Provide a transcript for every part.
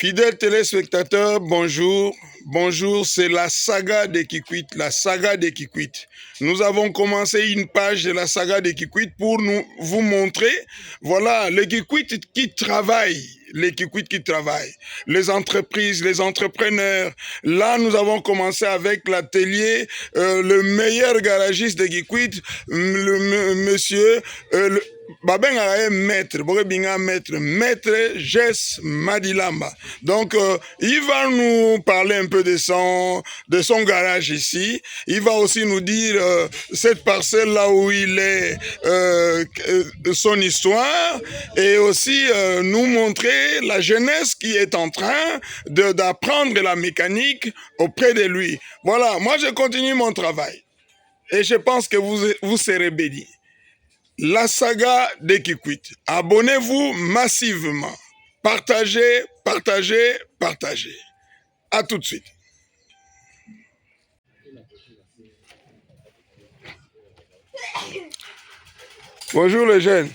Fidèles téléspectateurs, bonjour. Bonjour, c'est la saga des Kikwit, la saga des Kikwit. Nous avons commencé une page de la saga des Kikwit pour vous montrer, voilà, les Kikwit qui travaillent, les Kikwit qui travaillent, les entreprises, les entrepreneurs. Là, nous avons commencé avec l'atelier, le meilleur garagiste de Kikwit, monsieur, maître Jess Madilamba. Donc, il va nous parler un peu de son garage ici. Il va aussi nous dire cette parcelle là où il est, son histoire, et aussi nous montrer la jeunesse qui est en train d'apprendre la mécanique auprès de lui. Voilà, moi je continue mon travail et je pense que vous serez bénis. La saga des Kikwit. Abonnez-vous massivement. Partagez, partagez, partagez. À tout de suite. Bonjour les jeunes.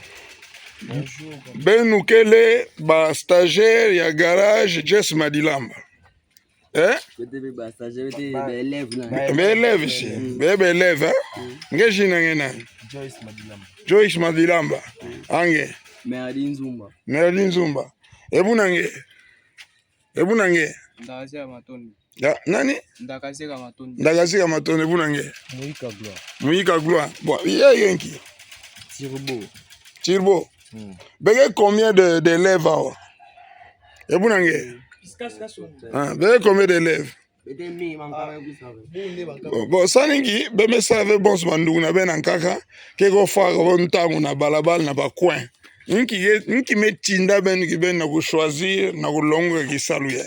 Bonjour. Ben nous kele ba stagiaire ya garage Jess Madilamba. Hein? Élève ici. Élève, hein? Joyce Madilamba. Joyce Madilamba. Ange. Merlin Zumba. Merlin Zumba. Ebunange. Ebunange. Ndakasika Matoni. Nani? Ndakasika Matoni. Ndakasika Matoni. Ebunange. Muika Gloire. Muika Gloire. Bon, il y a yenki. Tirbo. Tirbo. Bege combien d'élèves? Ebunange. Bege combien d'élèves? Bon, saningi beme save bon smandu na ben ankaka keko fa bon tangu na balabal na ba coin nki metinda ben ki ben na ko choisir na ko longa ki saluye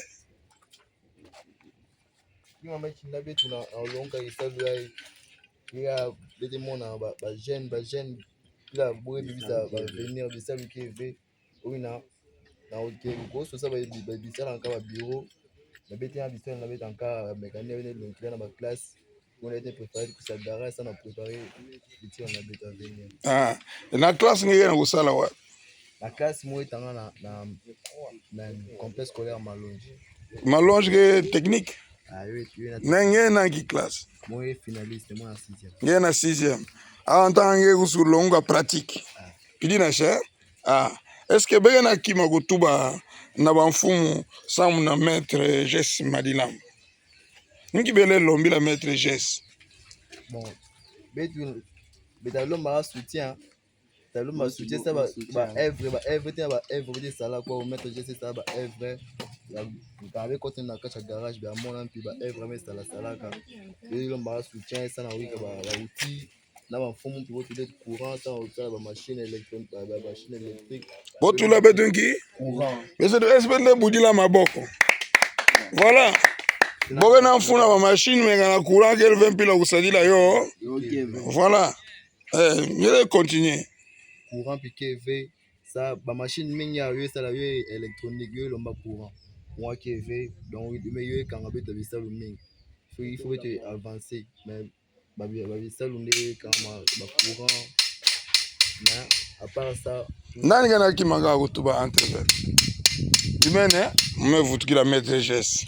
Kima metinda betu na longa ki saluye ya bete mona ba jeune la boye bisa ba venir bisa lukive oina na oke ko so sa ba bisa na ka ba bureau. Mais bête en bison, la bête encore mécanique, donc dans ma classe, on a été préparé pour ça garage, ça on a préparé, on a bête à venir. Ah, na classe ni yana kusala wa. La classe moi est na complexe scolaire Malonge. Malonge que technique. Ah oui, Nenge na ki classe. Moi est finaliste, moi en 6e. Nge na 6e. Ah, en tant que kusulonga pratique. Pidi na cher. Ah, est-ce que bega na kima kutuba na banfumu samu na maître Jess Madilamba. Nki bele lombi la maître Jess. Bon, l'homme soutien. L'homme soutien ça va œuvre ça là quoi maître Jess ça va œuvre. Avec côté na kacha garage ba mon puis ba œuvre mais ça là ka. L'homme soutien ça na oui ka ba outil. Na banfumu pour tout être courant ça ba machine électronique ba machine électrique. Botu la bedunki courant. Mais c'est de respecter budila maboko. Voilà. Boga na mfuna ba machine mais na courant qu'elle vient pila kusadila yo. Voilà. Je continue. Courant puis KV ça ba machine mingi yo ça la yo électronique yo lomba courant. Moi KV donc mais yo quand on beta bisa lu mingi. Il faut être avancé mais ba bisa lu ne quand ba courant. Mais à part ça Nani kana kimanga kutuba entrepreneur. Imene me vutukila maître Jess.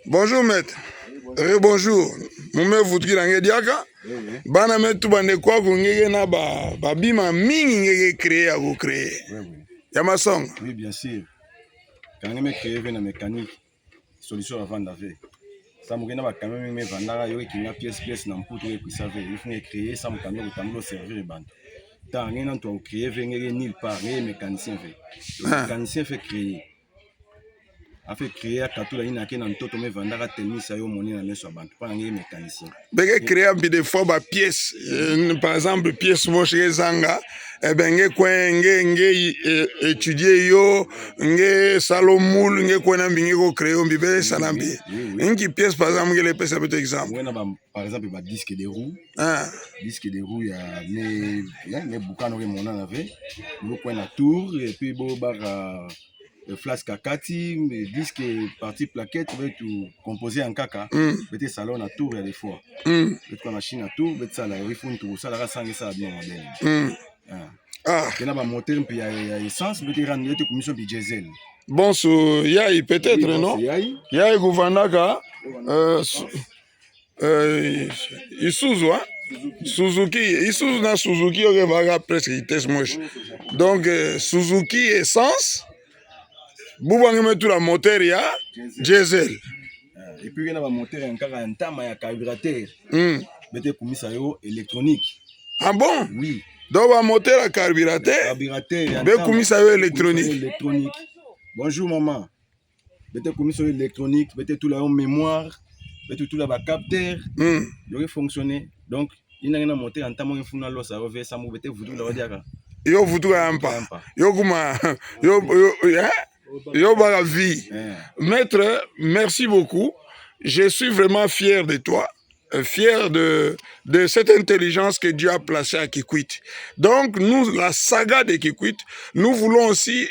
Bonjour maître. Rebonjour. Mume vutukila ngediaka. Bana metu bande kwa kungege na ba bima mingi ngege créer à créer. Ya masonga. Oui, bien sûr. Quand on créé une mécanique, solution avant d'avoir. Ça me rend quand même mais vendara yo qui n'a pièce na mputo et puis ça veut il faut créer ça me camion de tableau servir bande. Tant rien en toi créer venir nulle part les mécaniciens fait. Le mécanicien fait créer. A fait créer à katula ina ke na ntoto me vendara tennis ayo moni na meso bande pas un mécanicien. Bege créer un des fois ba pièce par exemple pièce moche zanga nge nge étudier yo nge salomul nge kwena mbingi ko créer mbibe salambi nki pièce par exemple nge le pesa peut exemple par exemple ba disque de roue disque de roue ya ne bukano ke mona na ve mo kwena tour et puis bo ba flash kakati disque partie plaquette tu tout composer en kaka bete salon na tour ya des fois bete machine à tour bete ça la refund tout ça la sangi ça bien modèle. Ah. Il y a un moteur il y a essence, mais il y a une commission de diesel. Bon, Yai peut-être, non? Yai Gouvanaka, Isuzu, hein? Suzuki, Isuzu na Suzuki, on va presque test moche. Donc, Suzuki essence, Boubang met tout la moteur, il y a diesel. Et puis, il y a un moteur encore un temps, il y a un carburateur. Mais il y a électronique. Ah bon? Oui. Donc, un moteur à carburateur, mais comme ça électronique. Bonjour maman. Mettez commission électronique, mettez tout la mémoire, mettez tout la capteur. Il aurait fonctionné. Donc, il y a un moteur en temps, il faut que ça revienne, ça m'a été voulu le dire. Yo voudou un pas. Yo kuma. Yo baga vie. Maître, merci beaucoup. Je suis vraiment fier de toi. Fier de cette intelligence que Dieu a placée à Kikwit. Donc, nous, la saga de Kikwit, nous voulons aussi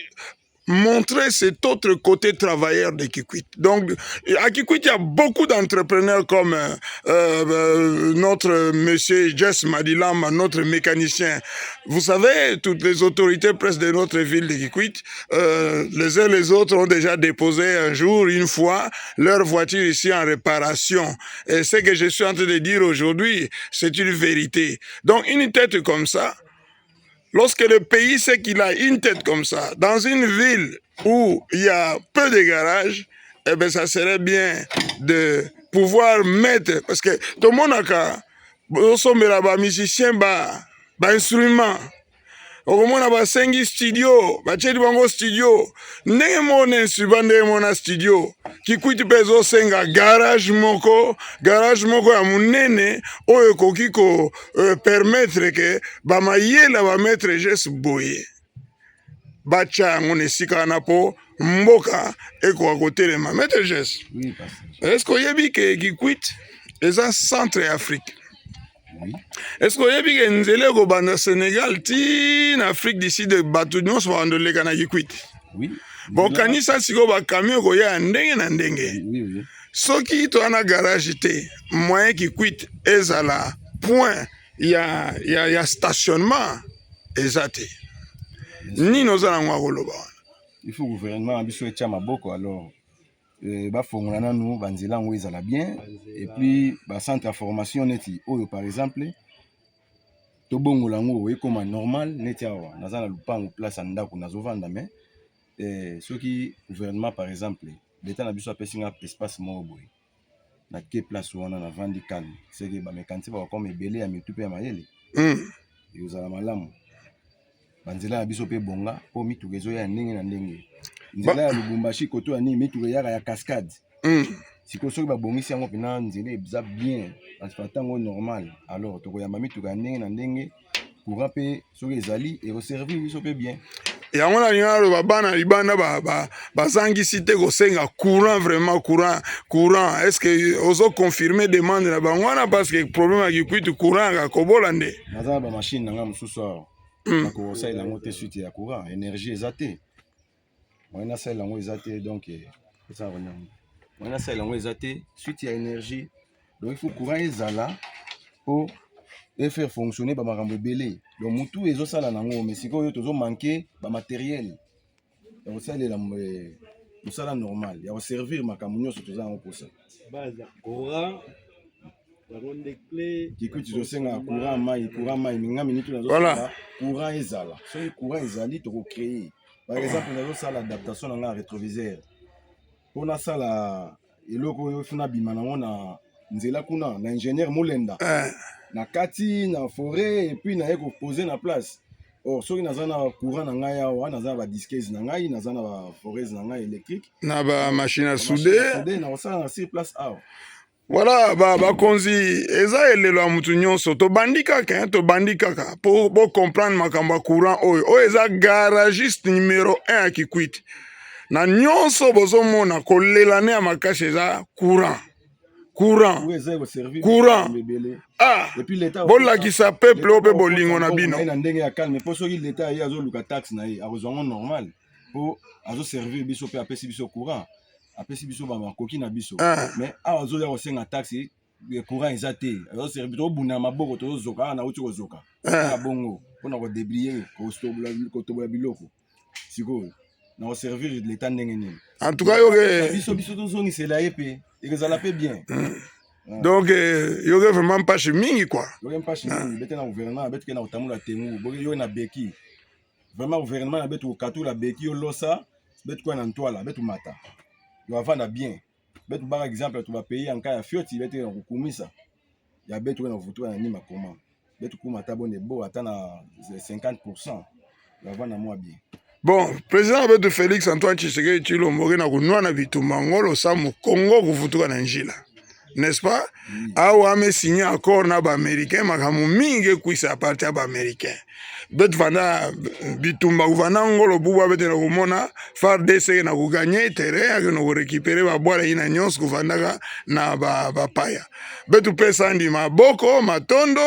montrer cet autre côté travailleur de Kikwit. Donc, à Kikwit, il y a beaucoup d'entrepreneurs comme notre monsieur Jess Madilamba, notre mécanicien. Vous savez, toutes les autorités presque de notre ville de Kikwit, les uns les autres ont déjà déposé un jour, une fois, leur voiture ici en réparation. Et ce que je suis en train de dire aujourd'hui, c'est une vérité. Donc, une tête comme ça, lorsque le pays sait qu'il a une tête comme ça, dans une ville où il y a peu de garages, eh bien, ça serait bien de pouvoir mettre, parce que tout le monde a qu'à, musicien, instrument. Okomona ba sengi studio, ba chedi bango studio. Ndenge mona instrument, ndenge mona studio. Kikwit pezo senga garage moko ya munene oyo koki ko permettre que ba mayela ba mettre geste boye. Bacha ngone sika na po mboka eko akotelema mettre geste. Oui, est-ce que yebi ke Kikwit eza centre Afrique? Oui. Est-ce que vous avez vu que nous avons au Sénégal, en Afrique d'ici de Batoudion, soit en Dolekana Kikwit? Oui. Bon, quand il s'agit de camion, il y a un dengue. Oui, oui. Ce qui est en garage, moyen Kikwit, est à la point, il y a stationnement, exact. Ni nos allons il faut que le gouvernement a besoin de Maboko alors. Bafongola nous banzela ngo ezala bien et puis ba centre de formation neti oyo par exemple to bongola ngo ekoma normal neti awa nazana lupango place ndako nazovanda mais ceux qui gouvernement par exemple l'état na biso apesi nga espace mo boy na ke place wana na vandi calme c'est que ba mekanti ba comme ebele ya mitupe ya mayele yozala malamu banzela na biso pe bonga po mitukezo ya ndenge na ndenge nzela ya Lubumbashi koto ya ni mituke ya cascade siko soki babongisi yango pena nzela eza bien transportango normal alors tokoyamba mituke ya ndenge na ndenge courant pe soki ezali ekoservir biso pe bien yango na lingalo babana libanda bazangisi te kosenga courant vraiment courant est-ce que ozo confirmer demande na bango wana parce que problème ya Kikwit courant akakobola nde naza ba machine nanga mosusu awa nakosalela yango te suite ya courant énergie eza te moyen asalela yango eza te donc moyen asalela yango eza te suite ya énergie donc il faut courant ezala po faire fonctionner ba makambo ebele donc mutu ezosala nango mais sikoyo tozomanke ba matériel ya kosalela mosala normal ya koservir makambo nyonso toza yango posa courant Kikwit tozosenga courant mai minga minute nazosala courant ezala soki courant ezali tokocréer par exemple nazosala adaptation na nga rétroviseur mpo nasala eloko oyo funa bima nango na nzela kuna na ingénieur molenda na kati na forêt et puis naye koposer na place or soki naza na courant na ngai awa naza na badisquese na ngai naza na baforese na ngai électrique na bamachine à souder nakosala na sur place awa voilà bakonzi eza elelo ya mutu nyonso tobandi kaka po comprendre makambo ya courant oyo eza garagiste numéro 1 ya Kikwit na nyonso bozomona kolelane ya makasi eza courant bolakisa peuple oyo mpe bolingo na bino na ndenge ya calme mpo soki leta aye azoluka taxe na ye akozwango normal mpo azoservir biso mpe apesi biso courant apesi biso bamakoki na biso mais awa azoya kosenga taxe courant eza te azoservir tobunda maboko tozozoka awa nauti kozoka bongo mpona kodeblier kotobola biloko sikoyo na koservir l'état ndenge nini. En tout cas yoke biso tozongisela ye mpe ekozala mpe bien. Donc yoke vraiment mpashe mingi quoi. Yoke mpashe mingi bete na gouvernement bete ke na kotambola tengu boke yoke na beki vraiment gouvernement na betu kokatula beki yolosa betu kwa na ntwala betu mata yo avanda bien betu par exemple tu ba payer en cas ya fioti bete na kukumisa ya betu na vutu na nima comment betu kumata bonne bo ata na 50% yo avanda moi bien. Bon, président betu Félix Antoine Tshisekedi Tshilombo na kunwa na bitumba ngolo sa mu Congo kufutuka na njila. N'est-ce pas? Awa ame signé accord na ba américain makamu mingi kuisa parti ya ba américain. Bet vanda bitumba uvana ngolo buba bete na kumona FARDC na kuganye terrain ya no récupérer ba bwala ina nyons kuvandaka na ba paya. Betu pesa ndi maboko matondo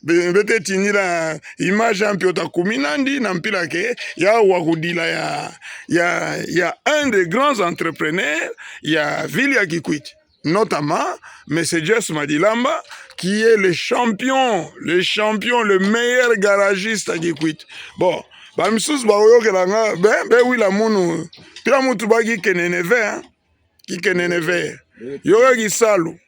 bete tinila image ampiota kuminandi na mpila ke ya wakudila ya un des grands entrepreneurs ya ville ya Kikwit. Notamment M. Jess Madilamba, qui est le champion, le meilleur garagiste à Kikwit. Bon, bah msus ba oyo kelanga, oui la munu, pila mutu ba ki keneneve, yoga gisalu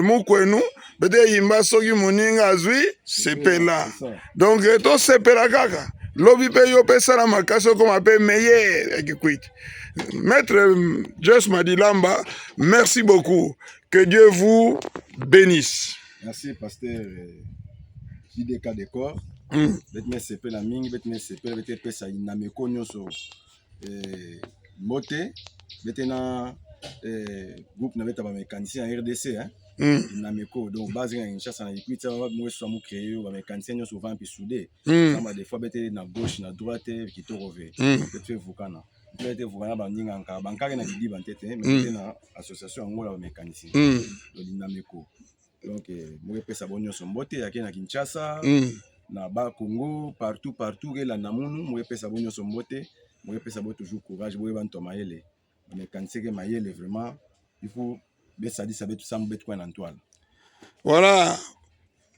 mukwenu, bete yimba soki muninga azui, sepela. Donc to sepela kaka. Lobi pe yo pe sala makaso comme appelle meilleur à Kikwit. Maître Jess Madilamba, merci beaucoup. Que Dieu vous bénisse. Merci, pasteur JDK Décor. Betme sepe la mingi, betme sepe, bete pesa inameko nyonso mote, bete na groupe na beta ba mécanicien en RDC, inameko. Donc base na Kinshasa na Kikwit, ça va moi soit mo créer ba mécanicien nyonso va mpi soudé. Ça va des fois bete na gauche na droite qui to rové. Bete vukana. Bete vukana ba ninga nka bankaka na bidi bantete, mais bete na association ngola ba mécanicien. Le inameko. Donc moi pesa bonyo so mbote yake na Kinshasa. Na ba Congo partout que la namunu moi pesa bonyo so mbote moi pesa bo toujours courage boye banto mayele mais quand c'est que mayele vraiment il faut bien ça dit ça tout ça mbet quoi en toile. Voilà,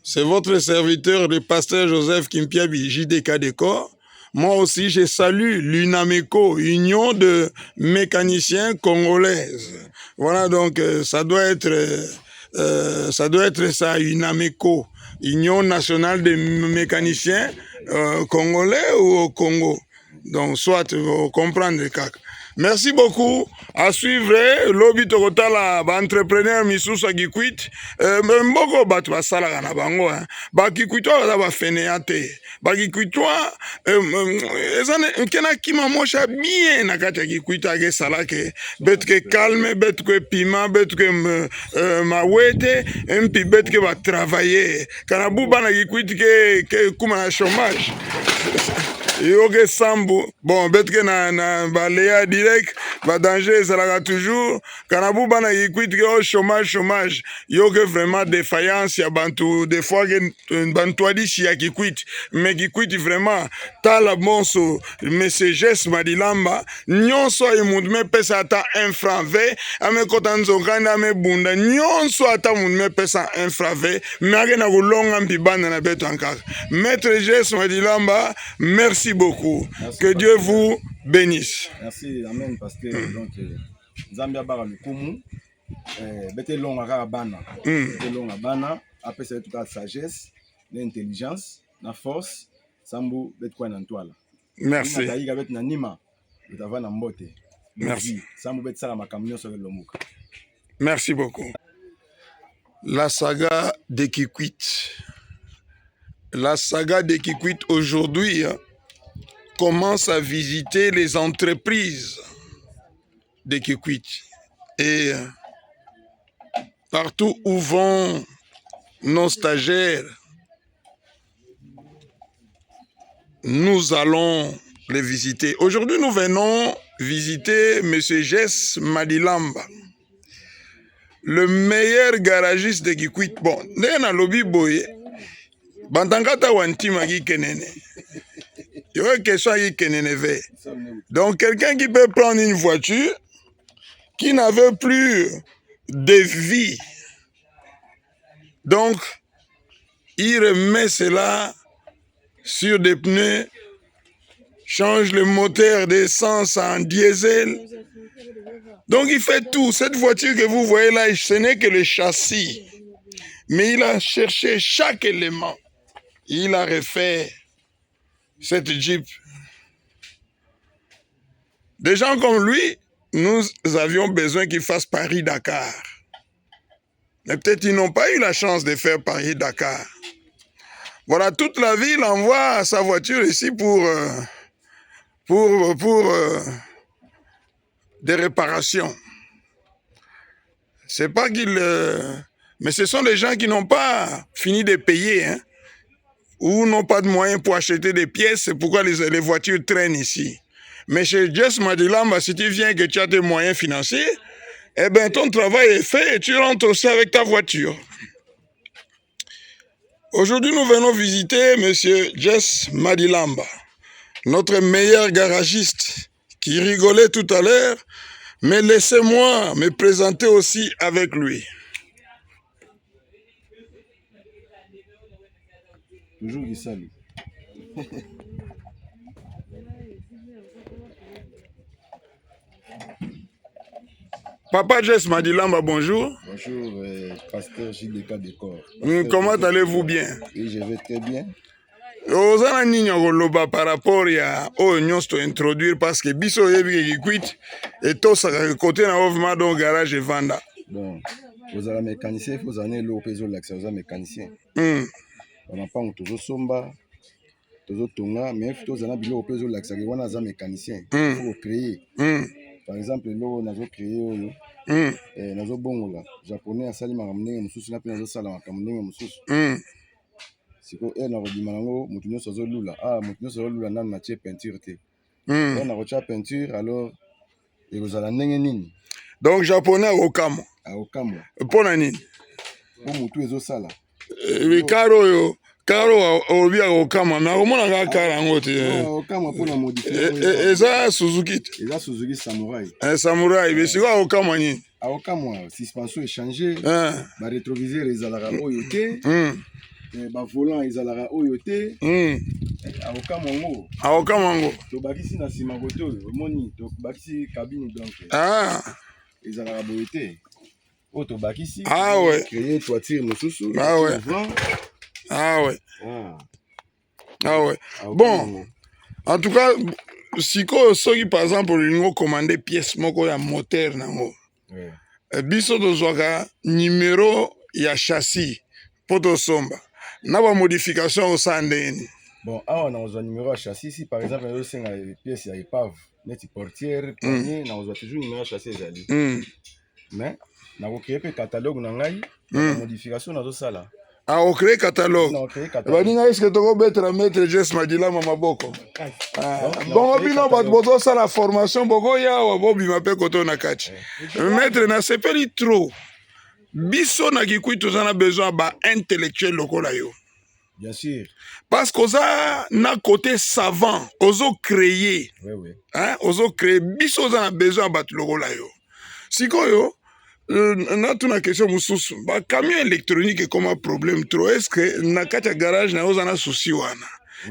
c'est votre serviteur le pasteur Joseph Kimpiabi JDK Décor. Moi aussi je salue l'UNAMECO, Union de mécaniciens congolaises. Voilà, donc ça doit être ça, UNAMECO, Union nationale des mécaniciens congolais ou au Congo. Donc, soit, vous comprenez le cas. Merci beaucoup. À suivre, lobby tokotala ba entrepreneur misusu a Kikwit. Mboko batu basala na bango. Ba Kikwitwa ba feneate. Ba Kikwitwa ezane kena kima mosha bien na kati ya Kikwitwa ke salake. Betke calme, betke piment, betke mawete, mpi betke ba travailler. Kana buba na Kikwit ke kuma na chômage. Yoke sambu bon betke na balea direct ba danger ça toujours kanabu bana Kikwit ke au chômage yoke vraiment défaillance ya bantu des fois que bantu adishi ya Kikwit mais Kikwit vraiment tala bonso monsieur Jess Madilamba nyonso imundu me pesa ata 1 franc ve ame kotanzo kana me bunda nyonso ata mundu me pesa 1 franc ve mais na kulonga mbibana na beto ankaka maître Jess Madilamba merci beaucoup. Merci, que Dieu vous bénisse. Merci, amen, parce que donc Zambia bara lukumu bete longa kaka bana. Bete longa bana, après c'est toute la sagesse, l'intelligence, la force, sambu bete kwa na toile. Merci. Taïga bete na nima, bete na mbote. Merci. Sambu bete sala makamio sur lomuka. Merci beaucoup. La saga de Kikwit. La saga de Kikwit aujourd'hui commence à visiter les entreprises de Kikwit. Et partout où vont nos stagiaires, nous allons les visiter. Aujourd'hui, nous venons visiter M. Jess Madilamba, le meilleur garagiste de Kikwit. Bon, dans lobby boy, bantangata wantima ki kenene. Il y a une question qui kenene. Donc quelqu'un qui peut prendre une voiture qui n'avait plus de vie. Donc il remet cela sur des pneus, change le moteur d'essence en diesel. Donc il fait tout. Cette voiture que vous voyez là, ce n'est que le châssis. Mais il a cherché chaque élément. Il a refait cette Jeep. Des gens comme lui, nous avions besoin qu'il fasse Paris-Dakar. Mais peut-être ils n'ont pas eu la chance de faire Paris-Dakar. Voilà, toute la ville envoie sa voiture ici pour des réparations. C'est pas qu'il... mais ce sont des gens qui n'ont pas fini de payer, hein, ou n'ont pas de moyens pour acheter des pièces, c'est pourquoi les voitures traînent ici. Mais chez Jess Madilamba, si tu viens et que tu as des moyens financiers, eh bien ton travail est fait et tu rentres aussi avec ta voiture. Aujourd'hui, nous venons visiter M. Jess Madilamba, notre meilleur garagiste qui rigolait tout à l'heure, mais laissez-moi me présenter aussi avec lui. Toujours il salue. Papa Jess Madilamba, bonjour. Bonjour, pasteur JDK Décor. Comment allez-vous bien? Oui, je vais très bien. Ozana nini koloba par rapport ya oyo nyonso introduire parce que biso yebi kikwit et tosaka côté na ovement donc garage evanda. Bon, vous allez mécanicien, vous allez l'opération l'accès aux mécaniciens. On n'a pas toujours somba, toujours tonga, mais tous allez bilo opération l'accès on a un mécanicien. Il faut créer. Par exemple, là on a créé nazo bongo là, japonais asali makamnenge mususu na pe nazo sala makamnenge mususu. Siko na kodima nango mutu nyonso azolula mutu nyonso azolula nanu na tie peinture te na kotia peinture alors ekozala ndenge nini donc japonais akokamwa mpona nini po mutu ezosala karo oyo karo olobi akokamwa me akomona kaka kara yango te akokamwa mpona modifie eza Suzuki te eza Suzuki Samurai Samurai me siko akokamwa nini akokamwa suspension echange baretroviseur ezalaka oyo te volant ezalaka oyo te akokamwa ngo tobakisi na nsima kote oyo omoni tobakisi cabine donc ezalaka boye te oyo tobakisi créer toiture mosusu bon en tout cas sikoyo soki par exemple olingi okomande pièce moko ya moteur nango biso tozwaka numéro ya châssis mpo tosomba na bamodification osala ndenge. Bon, awa nakozwa numéro ya châssis si par exemple nazosenga pièce ya épave neti portière poignée nakozwa toujours numéro ya châssis ezali mais nakocrée mpe catalogue na ngai modification nazosala ocrée catalogue baninga eske tokobetela maître Jess Madilamba maboko bongo bino bato bozosala formation bokoya awa bobima mpe koto na kati maître nasepeli trop biso na kikui toza na besoin ba intellectuel lokola yo. Bien sûr. Parce que ça na côté savant, ozo créer. Oui. Hein, ozo créer biso za na besoin ba lokola yo. Sikoyo na tuna question mususu. Ba camion électronique comme problème trop est-ce que na kati garage na oza na souci wana.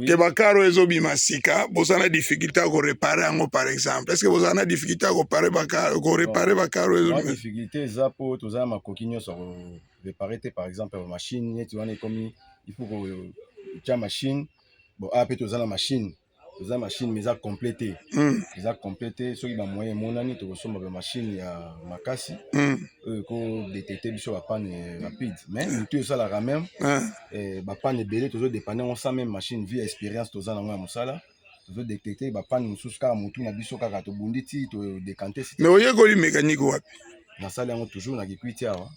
Que bakaro ezobima sika, bozana difficulté à réparer ango par exemple. Est-ce que bozana difficulté à réparer bakaro ezobima? Difficulté zapo tozana makokinyo sur réparer par exemple machine tu vois comme il faut que tu machine bon après tozana machine mais ça complété ceux qui ba moyen monani to somba ba machine ya makasi ko détecter biso ba panne rapide mais tout ça la même ba panne belé toujours dépendre on sent même machine vie expérience to za na mosala to détecter ba panne mususu ka mutu na biso kaka to bunditi to décanter mais oye ko li mécanique wapi na sala yango toujours na kikwiti awa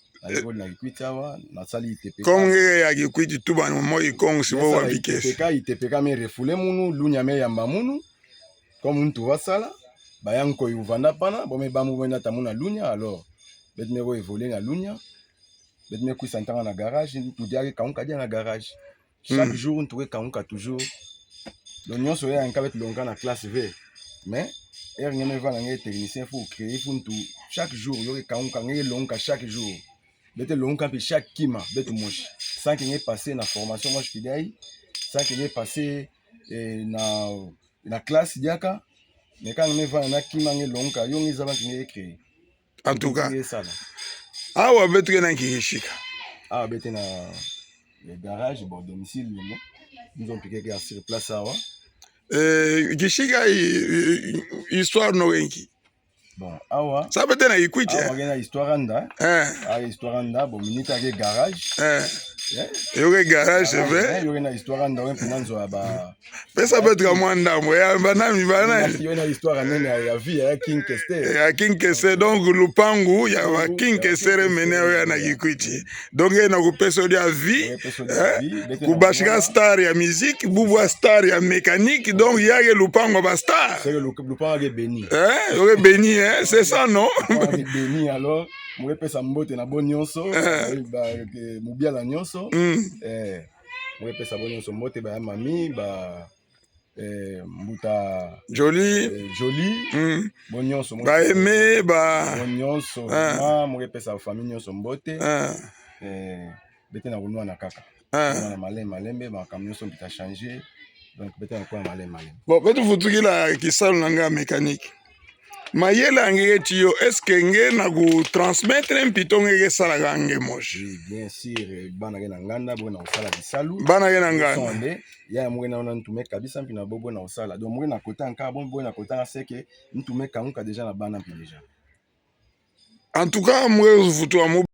na kikwiti awa na sali ITPK comme ya kikwiti tu ba mo ikong si bo wa bikes ITPK me refoule munu lunya me yamba munu comme on trouve ça bayang ko yuvanda pana bo me bamu wenda tamuna lunya alors bet me ko évoluer na lunya bet me ku santanga na garage tout dirait kaunka dia na garage chaque jour on trouve kaunka toujours l'onion so ya nka bet longa na classe V mais rien ne va na technicien faut créer faut tout chaque jour yo kaunka ngai longa chaque jour bet longa pe chaque kima bet moche sans qu'il ait passé na formation moi je dis sans que j'ai passé na classe diaka mais quand me va na kimange lonka yo ngiza ba kinge créer En tout cas, ça là awa betu na kishika. ah bete na le garage bon domicile non nous ont piqué sur place awa Kishika histoire no enki. bon awa Ça bete na ikuiti. awa na histoire anda histoire anda bon minute avec garage yoke garage c'est vrai. Yoke na histoire anda on pinanzo ba Pesa betu ka mwanda mo ya banami bana. Yoke na histoire nene ya vie ya King Kester. Ya King Kester donc lupangu ya wa King Kester mene ya na ikuiti. Donc na kupesa dia vie. Kubashika star ya musique, bubwa star ya mécanique donc yake lupangu ba star. C'est lupangu béni. Yoke béni c'est ça non? Béni alors moi pesa mbote na bonionso ba mubiala nyonso moi pesa bonionso mbote ba mami ba mbuta joli bonionso ba aimé ba bonionso moi pesa famille nyonso mbote bete na kunwa na kaka na malembe ba kamnyonso bita changer donc bete na kwa malembe bon betu futukila kisalu nanga mécanique mayele angeke ti yo eske nge na kutransmettre mpito ngeke esalaka nge moche? Oui, bien sûr bana ke na nganda bo na osala bisalu bana ke na nganda ya mwe na ona ntume kabisa mpi na bobo na osala donc mwe na kota nka bon bo na kota na seke ntume kanguka déjà na bana mpi déjà en tout cas mwe futu